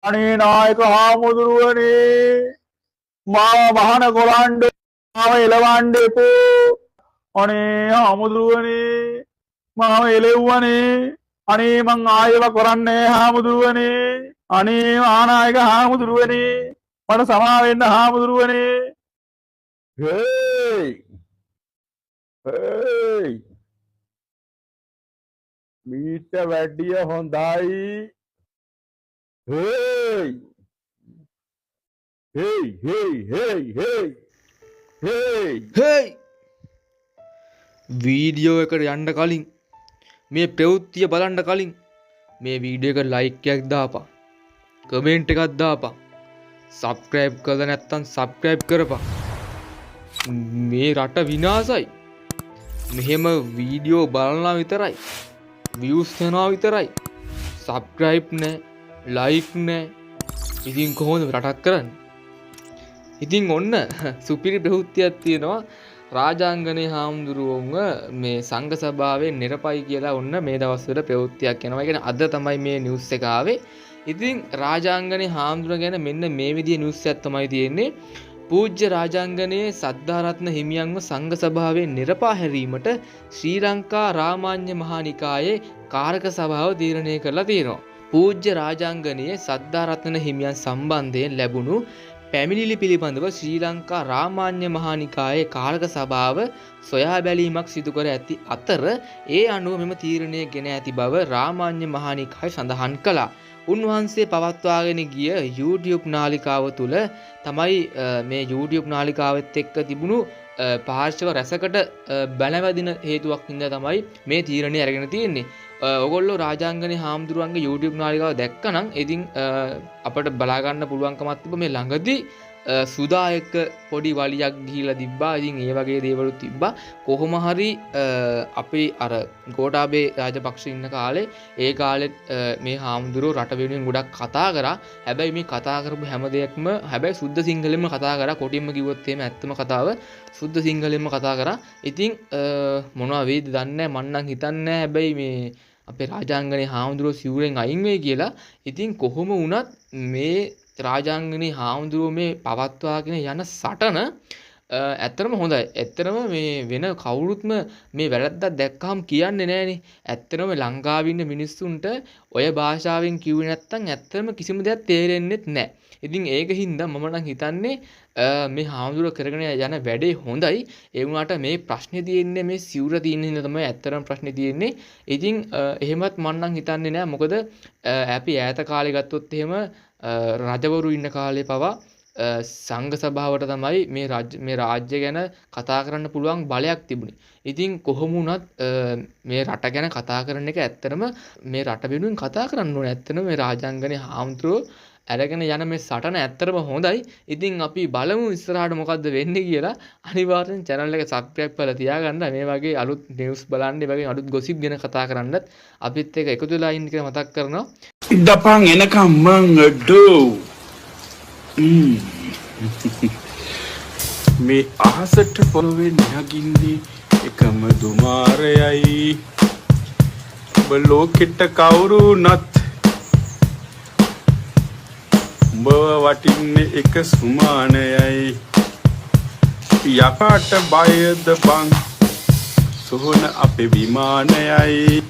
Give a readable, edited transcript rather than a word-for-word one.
අනේ නායක හාමුදුරුවනේ මාව මහාන කොළාණ්ඩ මාව එලවන්න එපෝ. අනේ හාමුදුරුවනේ මාව එලෙව්වනේ. අනේ මං ආයෙව කරන්නේ හාමුදුරුවනේ. අනේ ආනායක හාමුදුරුවනේ මට සමා වෙන්න හාමුදුරුවනේ. හේයි හේයි මීට වැඩිය හොඳයි. හේයි හේයි හේයි හේයි හේයි හේයි හේයි වීඩියෝ එකට යන්න කලින් මේ ප්‍රවෘත්තිය බලන්න කලින් මේ වීඩියෝ එකට ලයික් එකක් දාපන්, කමෙන්ට් එකක් දාපන්, සබ්ස්ක්‍රයිබ් කරලා නැත්නම් සබ්ස්ක්‍රයිබ් කරපන්. මේ රට විනාසයි. මෙහෙම වීඩියෝ බලනවා විතරයි, views යනවා විතරයි, සබ්ස්ක්‍රයිබ් නැහැ, ලයික් නැහැ. ඉතින් කොහොමද රටක් කරන්නේ? ඉතින් ඔන්න සුපිරි ප්‍රවෘත්තියක් තියෙනවා. රාජාංගනේ හාමුදුරුවෝම මේ සංඝ සභාවේ නිරපයි කියලා ඔන්න මේ දවස්වල ප්‍රවෘත්තියක් එනවා. ඒ කියන්නේ අද තමයි මේ නිවුස් එක ආවේ. ඉතින් රාජාංගනේ හාමුදුරුවෝ ගැන මෙන්න මේ විදිහේ නිවුස් එකක් තමයි තියෙන්නේ. පූජ්‍ය රාජාංගනේ සද්ධාරත්න හිමියන්ව සංඝ සභාවේ නිරපා හැරීමට ශ්‍රී ලංකා රාමාන්‍ය මහානිකායේ කාරක සභාව තීරණය කරලා තියෙනවා. පූජ්‍ය රාජාංගනේ සද්ධාරත්න හිමියන් සම්බන්ධයෙන් ලැබුණු පැමිණිලි පිළිබඳව ශ්‍රී ලංකා රාමාන්‍ය මහානිකායේ කාරක සභාව සොයා බැලීමක් සිදු කර ඇති අතර ඒ අනුව මෙම තීරණය ගෙන ඇති බව රාමාන්‍ය මහානිකාය සඳහන් කළා. උන්වහන්සේ පවත්වාගෙන ගිය YouTube නාලිකාව තුළ තමයි මේ YouTube නාලිකාවත් එක්ක තිබුණු පාර්ශව රැසකට බැලවැදින හේතුවක් හින්දා තමයි මේ තීරණය අරගෙන තියෙන්නේ. ඔයගොල්ලෝ රාජාංගනේ හාමුදුරුවන්ගේ YouTube නාලිකාව දැක්කනම් ඉතින් අපිට බලා ගන්න පුළුවන්කමක් තිබ්බ මේ ළඟදී සුදා එක්ක පොඩි වලියක් ගිහිලා තිබ්බා. ඉතින් ඒ වගේ දේවලුත් තිබ්බා. කොහොම හරි අපේ අර ගෝඨාභය රාජපක්ෂ ඉන්න කාලේ ඒ කාලෙත් මේ හාමුදුරුවෝ රට වෙනුවෙන් ගොඩක් කතා කරා. හැබැයි මේ කතා කරපු හැම දෙයක්ම හැබැයි සුද්ධ සිංහලෙන්ම කතා කරා. කොටින්ම කිව්වොත් එහෙම ඇත්තම කතාව සුද්ධ සිංහලෙන්ම කතා කරා. ඉතින් මොනවා වේද දන්නේ නැහැ. මං නම් හිතන්නේ හැබැයි මේ අපේ රාජාංගනේ හාමුදුරුවෝ සිවුරෙන් අයින් වෙයි කියලා. ඉතින් කොහොම වුණත් මේ රාජාංගනේ හාමුදුරුවෝ මේ පවත්වාගෙන යන සටන ඇත්තටම හොඳයි. ඇත්තටම මේ වෙන කවුරුත්ම මේ වැරද්දක් දැක්කහම කියන්නේ නැහනේ. ඇත්තටම ලංකාවේ ඉන්න මිනිස්සුන්ට ඔය භාෂාවෙන් කිව්වේ නැත්තම් ඇත්තටම කිසිම දෙයක් තේරෙන්නෙත් නැහැ. ඉතින් ඒක හින්දා මම නම් හිතන්නේ මේ හාමුදුරුවෝ කරගෙන යන වැඩේ හොඳයි. ඒ වුණාට මේ ප්‍රශ්නේ තියෙන්නේ මේ සිවුර තියෙන හින්දා තමයි ඇත්තටම ප්‍රශ්නේ තියෙන්නේ. ඉතින් එහෙමත් මම නම් හිතන්නේ නැහැ. මොකද අපි ඈත කාලේ ගත්තොත් එහෙම රජවරු ඉන්න කාලේ පවා සංඝ සභාවට තමයි මේ රාජ්‍ය ගැන කතා කරන්න පුළුවන් බලයක් තිබුණේ. ඉතින් කොහොම වුණත් මේ රට ගැන කතා කරන එක ඇත්තටම මේ රට වෙනුවෙන් කතා කරන්න ඕනේ. ඇත්තටම මේ රාජාංගනේ හාමුදුරුවෝ අරගෙන යන මේ සටන ඇත්තටම හොඳයි. ඉතින් අපි බලමු ඉස්සරහට මොකද්ද වෙන්නේ කියලා. අනිවාර්යෙන් channel එක subscribe කරලා තියාගන්න. මේ වගේ අලුත් news බලන්න, මේ වගේ අලුත් gossip ගැන කතා කරන්නත් අපිත් එක්ක එකතු වෙලා ඉන්න කියලා මතක් කරනවා. ඉඳපන් එනකම් මං අඩෝ මේ අහසට පොළවේ නැගින්නේ එකම දුමාරයයි. ඔබ ලෝකෙට කවුරු නත් උඹව වටින්නේ එක සුමානයයි. යකාට බයද බං සොහන අපේ විමානයයි.